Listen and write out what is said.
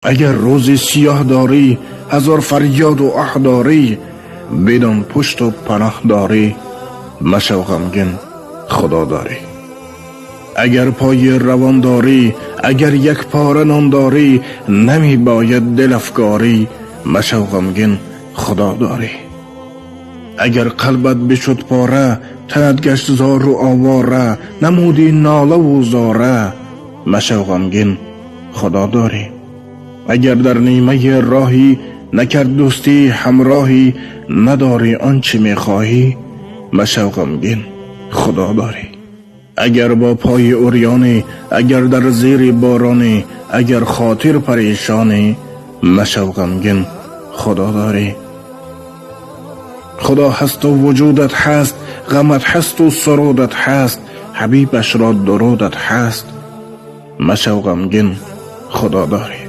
اگر روزی سیاه داری، هزار فریاد و آه داری، بدان پشت و پناه داری، مشو غمگین خدا داری. اگر پای روان داری، اگر یک پاره نان داری، نمی باید دل افگاری، مشو غمگین خدا داری. اگر قلبت بشد پاره، تنت گشت زار و آواره، نمودی ناله و زاره، مشو غمگین خدا داری. اگر در نیمه راهی، نکرد دوستی همراهی، نداری آنچه میخواهی، مشو غمگین خدا داری. اگر با پای عریانی، اگر در زیر بارانی، اگر خاطر پریشانی، مشو غمگین خدا داری. خدا هست و وجودت هست، غمت هست و سرودت هست، حبیبش را درودت هست، مشو غمگین خدا داری.